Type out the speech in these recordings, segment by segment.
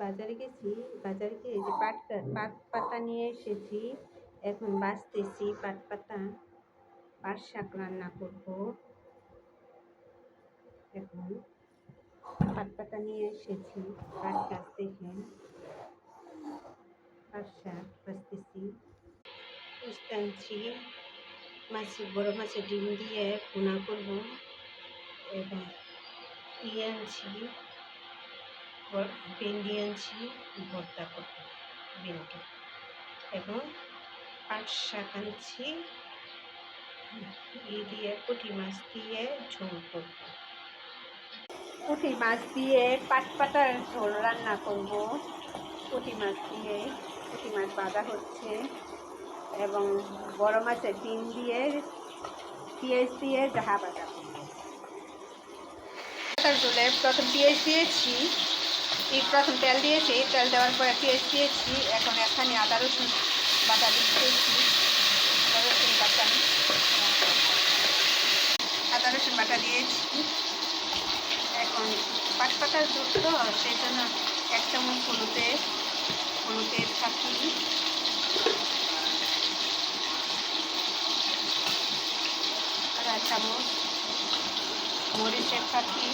বাজারে গেছি, বাজারে গিয়ে এই যে পাট পাতা নিয়ে এসেছি। এখন বাছতেছি পাট পাতা, পাট শাক রান্না করব। এখন পাট পাতা নিয়ে এসেছি, পাট গাছ থেকে পাট শাক বাছতেছি। উস্তা আনছি, বড় মাছের ডিম দিয়ে ভুনা করব। এবং আনছি, ভেন্ডি আনছি, ভর্তা করব ভেন্ডি। এবং পাট শাক আনছি, দিয়ে পুঁটি মাছ দিয়ে ঝোল করব। পুঁটি মাছ দিয়ে পাট পাতার ঝোল রান্না করব। পুঁটি মাছ দিয়ে, পুঁটি মাছ ভাজা হচ্ছে এবং বড় মাছের ডিম দিয়ে পেঁয়াজ দিয়ে জাহা ভাজা করব। পাতার ঝোলে প্রথম পেঁয়াজ দিয়েছি, প্রথম তেল দিয়েছি, তেল দেওয়ার পরে পেঁয়াজ দিয়েছি। এখন এখানে আদা রসুন বাটা দিয়েছি, আদা রসুন বাটা দিয়েছি। এখন পাট পাতার ঝোল তো, সেই জন্য 1 চামচ হলুদের ফাঁকি, 1/2 চামচ মরিচের ফাঁকি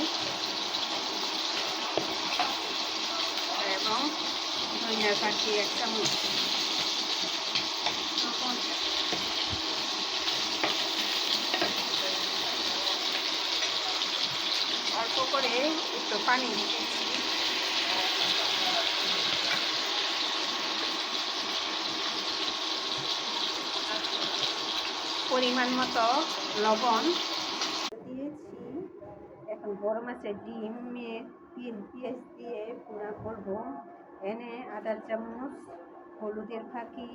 এবং ধনিয়ার ফাঁকি 1 চামচ। অল্প করে একটু পানি দিতেছি। পরিমাণ মতো লবণ দিয়েছি। এখন বড় মাছের ডিমের পেঁয়াজ দিয়ে ভুনা করব। এনে 1/2 চামচ হলুদের ফাঁকি,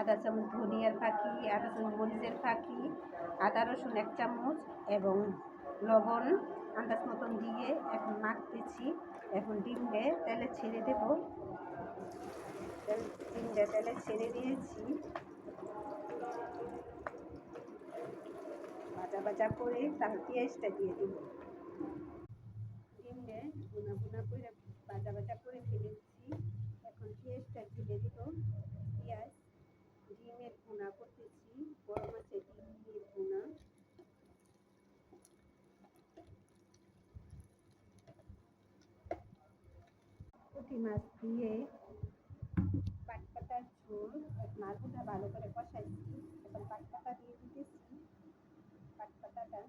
1/2 চামচ ধনিয়ার ফাঁকি, 1/2 চামচ মরিচের ফাঁকি, আদা রসুন 1 চামচ এবং লবণ আন্দাজ মতন দিয়ে এখন মাখতেছি। এখন ডিমে তেলে ছেড়ে দেব। ডিমটা তেলে ছেড়ে দিয়েছি। ভাজা ভাজা করে তারপর পেঁয়াজটা দিয়ে দেব। ডিমে ভুনা ভুনা করে ভাজা ভাজা করে ফেলেছি। এখন পেঁয়াজটা ঢেলে দেব। পেঁয়াজ ডিমের ভুনা করতেছি, বড় মাছের ডিম দিয়ে ভুনা। পুঁটি মাছ দিয়ে পাট পাতার ঝোল, মাছটা ভালো করে কষাইছি। এখন পাট পাতা দিয়ে দিতেছি। পাট পাতাটা